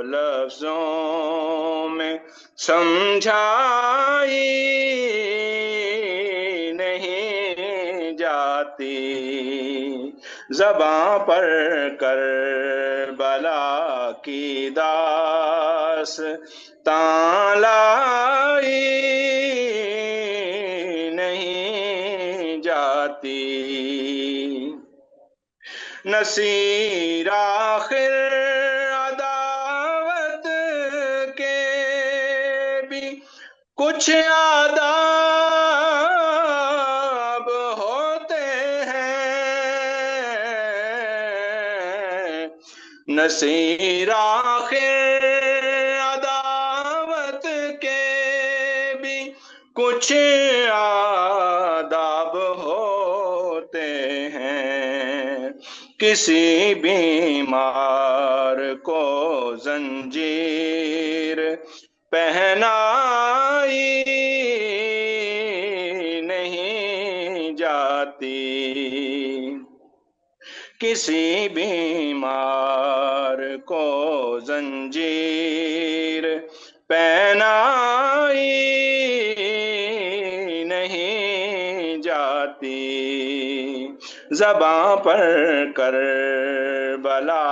لفظوں میں سمجھائی نہیں جاتی، زباں پر کربلا کی داستان لائی نہیں جاتی، نصیر آخر عداوت کے بھی کچھ آداب ہوتے ہیں، نصیر آخر عداوت کے بھی کچھ آداب ہوتے ہیں، کسی بیمار کو زنجیر پہنائی نہیں جاتی، کسی بیمار کو زنجیر پہنائی نہیں جاتی، زباں پر کربلا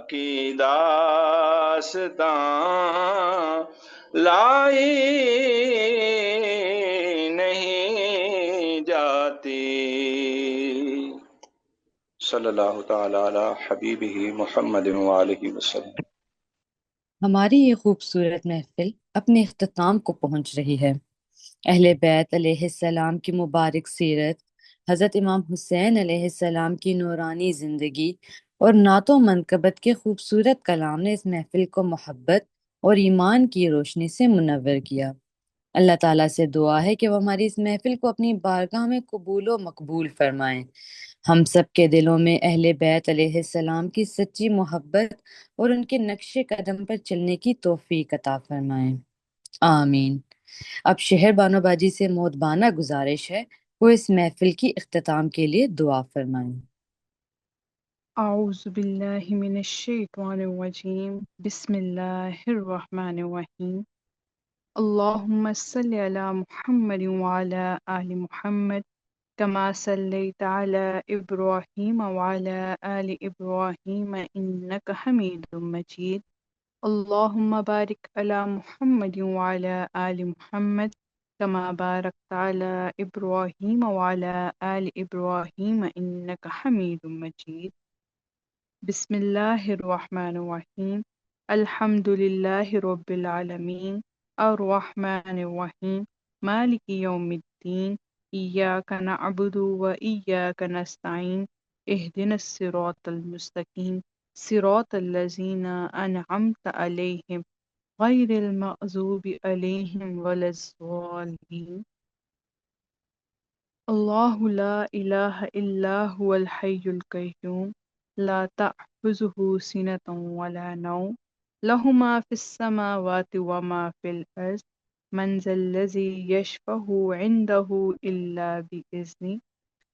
کی داستان لائی نہیں جاتی۔ صلی اللہ تعالی علی حبیبہ محمد وآلہ وسلم۔ ہماری یہ خوبصورت محفل اپنے اختتام کو پہنچ رہی ہے۔ اہل بیت علیہ السلام کی مبارک سیرت، حضرت امام حسین علیہ السلام کی نورانی زندگی اور نعت و منقبت کے خوبصورت کلام نے اس محفل کو محبت اور ایمان کی روشنی سے منور کیا۔ اللہ تعالیٰ سے دعا ہے کہ وہ ہماری اس محفل کو اپنی بارگاہ میں قبول و مقبول فرمائیں، ہم سب کے دلوں میں اہل بیت علیہ السلام کی سچی محبت اور ان کے نقش قدم پر چلنے کی توفیق عطا فرمائیں، آمین۔ اب شہر بانو باجی سے مودبانہ گزارش ہے وہ اس محفل کی اختتام کے لیے دعا فرمائیں۔ اعوذ باللہ من الشیطان الرجیم، بسم اللہ الرحمن الرحیم، اللہم صلی علی محمد وعلی آل محمد کما صلیت علی ابراہیم وعلی آل ابراہیم انک حمید مجید، اللہم بارک علی محمد وعلی آل محمد کما بارکت علی ابراہیم وعلی آل ابراہیم انک حمید مجید۔ بسم الله الرحمن الرحيم الحمد لله رب العالمين الرحمن الرحيم مالك يوم الدين إياك نعبد وإياك نستعين اهدنا الصراط المستقيم صراط الذين أنعمت عليهم غير المغضوب عليهم ولا الضالين الله لا إله إلا هو الحي القيوم لا تأخذه سنة ولا نوم له ما في السماوات وما في الأرض من ذا الذي يشفع عنده إلا بإذنه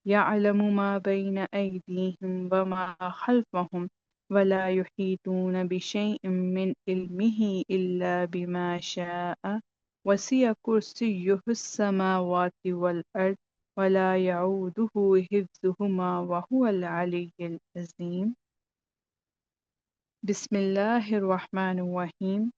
يعلم ما بين أيديهم وما خلفهم ولا يحيطون بشيء من علمه إلا بما شاء وسع كرسيه السماوات والأرض ولا يعوده حفظهما وهو العلي العظيم بسم الله الرحمن الرحيم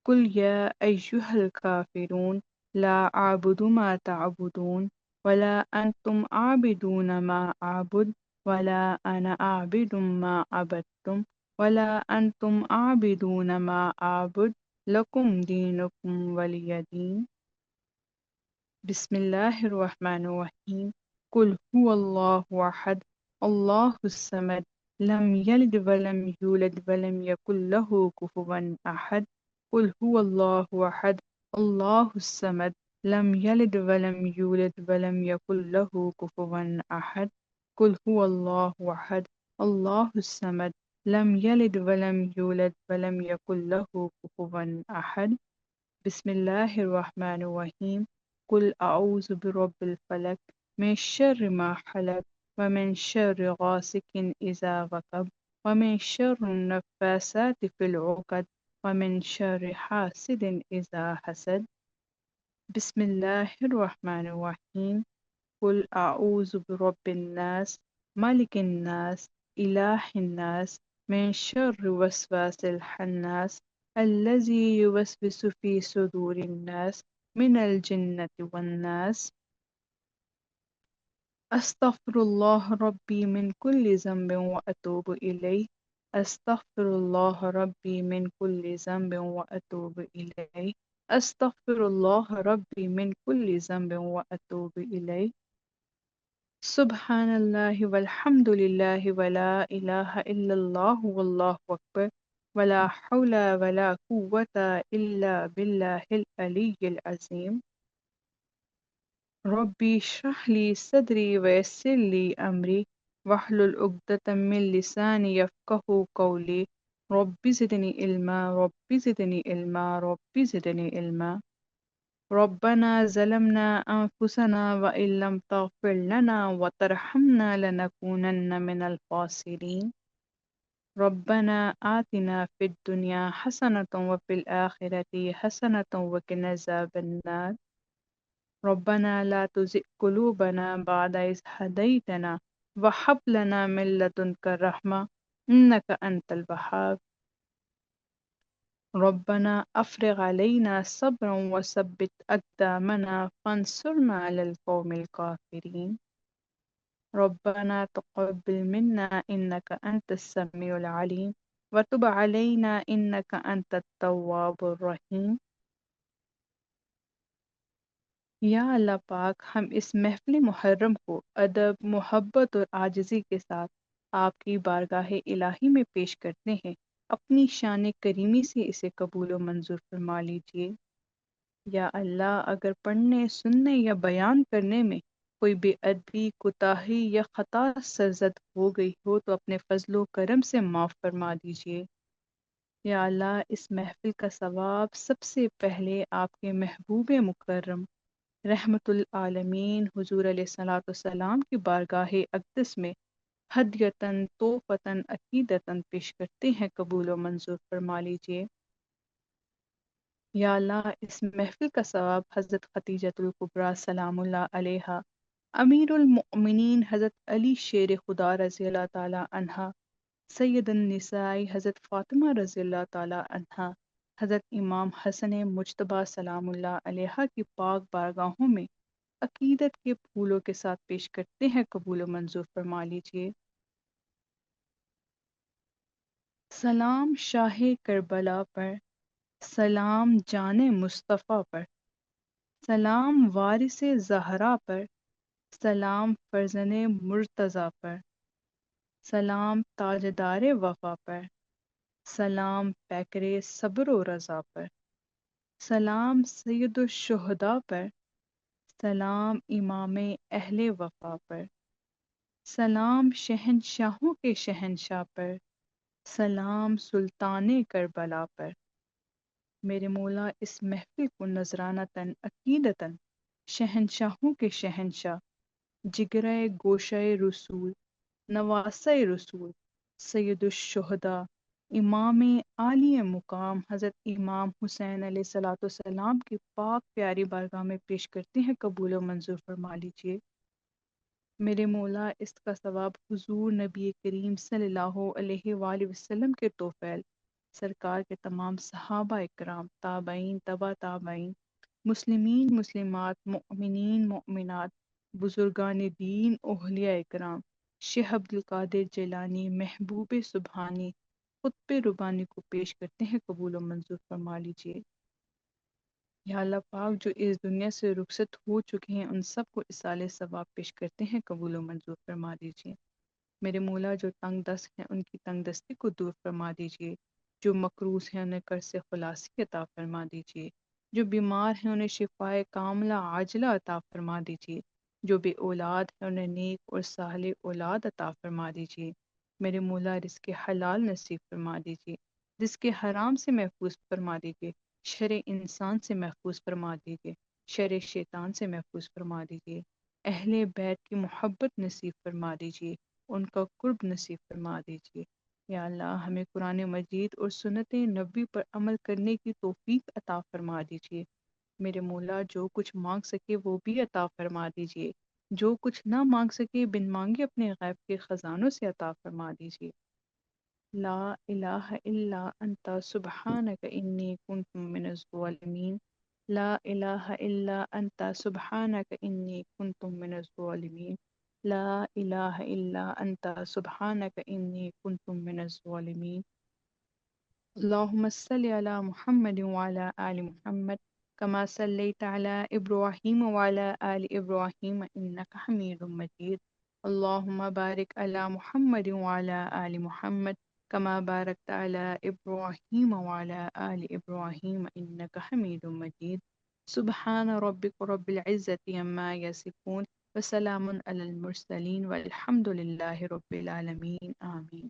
قل يا أيها الكافرون لا أعبد ما تعبدون ولا أنتم عابدون ما أعبد ولا أنا أعبد ما عبدتم ولا أنتم عابدون ما أعبد لكم دينكم ولي دين بسم الله الرحمن الرحيم قل هو الله أحد الله الصمد لم يلد ولم يولد ولم يكن له كفوا أحد قل هو الله أحد الله الصمد لم يلد ولم يولد ولم يكن له كفوا أحد قل هو الله أحد الله الصمد لم يلد ولم يولد ولم يكن له كفوا أحد بسم الله الرحمن الرحيم قل أعوذ برب الفلق من شر ما خلق ومن شر غاسق إذا وقب ومن شر النفاثات في العقد ومن شر حاسد إذا حسد بسم الله الرحمن الرحيم قل أعوذ برب الناس ملك الناس إله الناس من شر وسواس الخناس الذي يوسوس في صدور الناس من الجنة والناس أستغفر الله ربي من كل ذنب وأتوب إليه أستغفر الله ربي من كل ذنب وأتوب إليه أستغفر الله ربي من كل ذنب وأتوب إليه سبحان الله والحمد لله ولا إله إلا الله والله أكبر ولا حول ولا قوة إلا بالله العلي العظيم ربي اشرح لي صدري ويسر لي أمري واحلل عقدة من لساني يفقه قولي ربي زدني علما ربي زدني علما ربي زدني علما ربنا ظلمنا أنفسنا وإن لم تغفر لنا وترحمنا لنكونن من الخاسرين ربنا آتنا في الدنيا حسنة وفي الآخرة حسنة وقنا عذاب النار ربنا لا تزغ قلوبنا بعد إذ هديتنا وهب لنا من لدنك رحمة إنك أنت الوهاب ربنا أفرغ علينا صبرا وثبت أقدامنا فانصرنا على القوم الكافرين ربنا تقبل منا إنك أنت السميع العليم وتب علينا إنك أنت التواب الرحيم یا اللہ پاک ہم اس محفل محرم کو ادب محبت اور عاجزی کے ساتھ آپ کی بارگاہ الہی میں پیش کرتے ہیں اپنی شان کریمی سے اسے قبول و منظور فرما لیجیے یا اللہ اگر پڑھنے سننے یا بیان کرنے میں کوئی بے ادبی کوتاہی یا خطا سرزد ہو گئی ہو تو اپنے فضل و کرم سے معاف فرما دیجیے یا اللہ اس محفل کا ثواب سب سے پہلے آپ کے محبوب مکرم رحمت العالمین حضور علیہ الصلوۃ والسلام کی بارگاہ اقدس میں ہدیتاً توفتاً عقیدتاً پیش کرتے ہیں قبول و منظور فرما لیجیے یا اللہ اس محفل کا ثواب حضرت خدیجۃ الکبریٰ سلام اللہ علیہا امیر المؤمنین حضرت علی شیر خدا رضی اللہ تعالی عنہ سید النساء حضرت فاطمہ رضی اللہ تعالی عنہ حضرت امام حسن مجتبیٰ سلام اللہ علیہ کی پاک بارگاہوں میں عقیدت کے پھولوں کے ساتھ پیش کرتے ہیں قبول و منظور فرما لیجیے سلام شاہ کربلا پر، سلام جان مصطفیٰ پر، سلام وارث زہرا پر، سلام فرزند مرتضیٰ پر، سلام تاجدار وفا پر، سلام پیکر صبر و رضا پر، سلام سید الشہداء پر، سلام امام اہل وفا پر، سلام شہنشاہوں کے شہنشاہ پر، سلام سلطان کربلا پر۔ میرے مولا اس محفل کو نذرانتاً عقیدتاً شہنشاہوں کے شہنشاہ، جگرہ گوشہ رسول، نواسہ رسول، سید الشہداء، امام عالی مقام حضرت امام حسین علیہ الصلوۃ والسلام کی پاک پیاری بارگاہ میں پیش کرتے ہیں، قبول و منظور فرما لیجیے۔ میرے مولا اس کا ثواب حضور نبی کریم صلی اللہ علیہ وآلہ وسلم کے توفیل، سرکار کے تمام صحابہ اکرام، تابعین، تبا تابعین، مسلمین مسلمات، مؤمنین مؤمنات، بزرگان دین، اولیاء اکرام، شیخ عبد القادر جیلانی، محبوب سبحانی، قطب ربانی کو پیش کرتے ہیں، قبول و منظور فرما لیجیے۔ یا اللہ پاک جو اس دنیا سے رخصت ہو چکے ہیں ان سب کو اصالِ ثواب پیش کرتے ہیں، قبول و منظور فرما دیجیے۔ میرے مولا جو تنگ دست ہیں ان کی تنگ دستی کو دور فرما دیجیے، جو مقروض ہیں انہیں قرض سے خلاصی عطا فرما دیجیے، جو بیمار ہیں انہیں شفائے کاملہ عاجلہ عطا فرما دیجیے، جو بے اولاد ہیں انہیں نیک اور صالح اولاد عطا فرما دیجیے۔ میرے مولا رزق حلال نصیب فرما دیجیے، رزق حرام سے محفوظ فرما دیجیے، شر انسان سے محفوظ فرما دیجیے، شر شیطان سے محفوظ فرما دیجیے، اہل بیت کی محبت نصیب فرما دیجیے، ان کا قرب نصیب فرما دیجیے۔ یا اللہ ہمیں قرآن مجید اور سنت نبی پر عمل کرنے کی توفیق عطا فرما دیجیے۔ میرے مولا جو کچھ مانگ سکے وہ بھی عطا فرما دیجیے، جو کچھ نہ مانگ سکے بن مانگے اپنے غیب کے خزانوں سے عطا فرما دیجیے۔ لا الہ الا انت سبحانک انی کنت من الظالمین، لا الہ الا انت سبحانک انی کنت من الظالمین، لا الہ الا انت سبحانک انی کنت من الظالمین۔ اللہم صلی علی محمد وعلی آل محمد کما صلیت علی ابراہیم وعلی آل ابراہیم انک حمید مجید۔ اللہم بارک علی محمد وعلی آل محمد کما بارکت علی ابراہیم وعلی آل ابراہیم انک حمید مجید۔ سبحان ربک رب العزت عما یصفون وسلام علی المرسلین والحمد للہ رب العالمین، آمین۔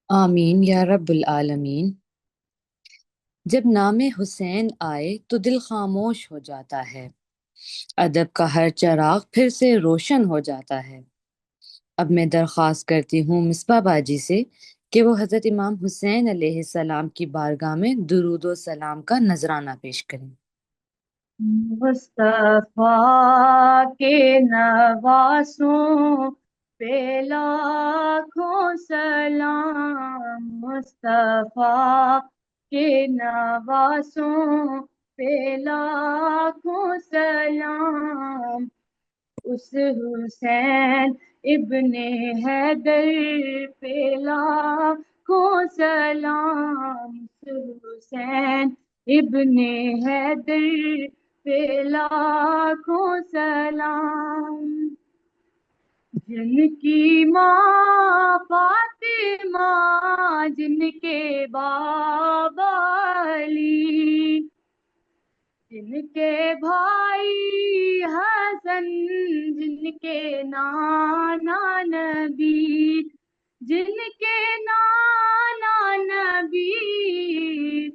آمین یا رب العالمین۔ جب نام حسین آئے تو دل خاموش ہو جاتا ہے، ادب کا ہر چراغ پھر سے روشن ہو جاتا ہے۔ اب میں درخواست کرتی ہوں مصباح باجی سے کہ وہ حضرت امام حسین علیہ السلام کی بارگاہ میں درود و سلام کا نذرانہ پیش کریں۔ مصطفیٰ کے نواسوں پہ لاکھوں سلام، مصطفیٰ کے نواسوں پہ لاکھوں سلام، اس حسین ابن حیدر پہ لاکھوں سلام، اس حسین ابن حیدر پہ لاکھوں سلام، جن کی ماں فاطمہ، جن کے بابا علی، جن کے بھائی حسن، جن کے نانا نبی، جن کے نانا نبی،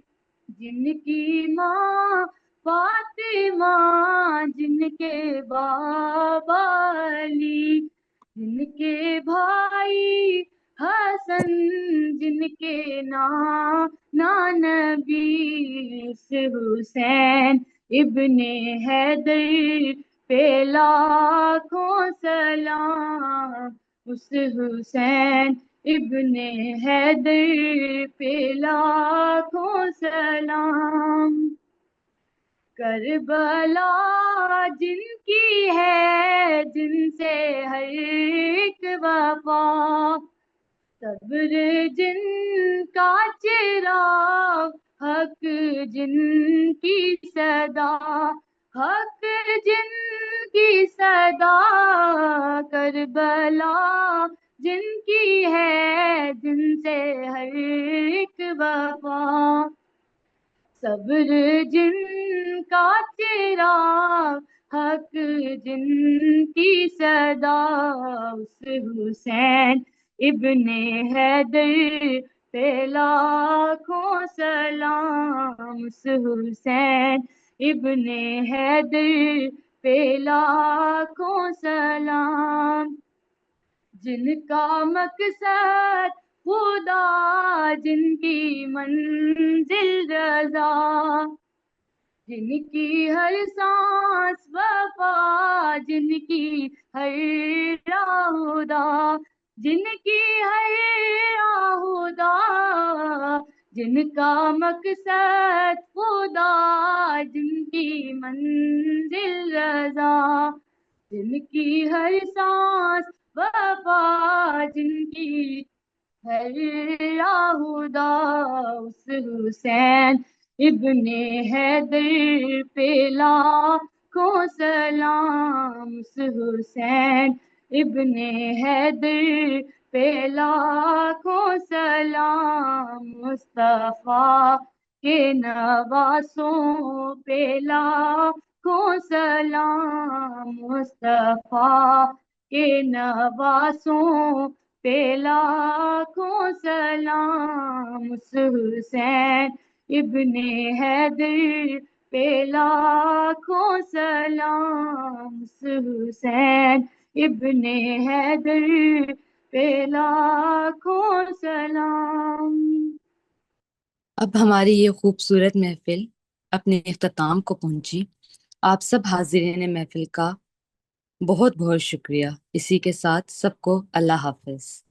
جن کی ماں فاطمہ، جن کے بابا علی، جن کے بھائی حسن، جن کے نانا نبی، اس حسین ابن حیدر پہ لاکھوں سلام، اس حسین ابن حیدر پہ لاکھوں سلام، کربلا جن کی ہے، جن سے ہر ایک وفا، صبر جن کا چراغ، حق جن کی صدا، حق جن کی صدا، کربلا جن کی ہے، جن سے ہر ایک وفا، صبر جن کا چراغ، حق جن کی صدا، اس حسین ابن حیدر پہ لاکھوں سلام، اس حسین ابن حیدر پہ لاکھوں سلام، جن کا مقصد خدا، جن کی منزل رضا، جن کی ہر سانس وفا، جن کی ہر راہ ہدا، جن کی ہر راہ ہدا، جن کا مقصد خدا، جن کی منزل رضا، جن کی ہر سانس وفا، جن کی ہر راہ ہدا، اس حسین ابن حیدر پہ لاکھوں سلام، اس حسین ابن حیدر پہ لاکھوں سلام، مصطفیٰ کے نواسوں پہ لاکھوں سلام، مصطفیٰ کے نواسوں پہ لاکھوں سلام، اس حسین ابن حیدر پہ لاکھوں سلام، اس حسین ابن حیدر پہ لاکھوں سلام۔ اب ہماری یہ خوبصورت محفل اپنے اختتام کو پہنچی۔ آپ سب حاضرین محفل کا بہت بہت شکریہ۔ اسی کے ساتھ سب کو اللہ حافظ۔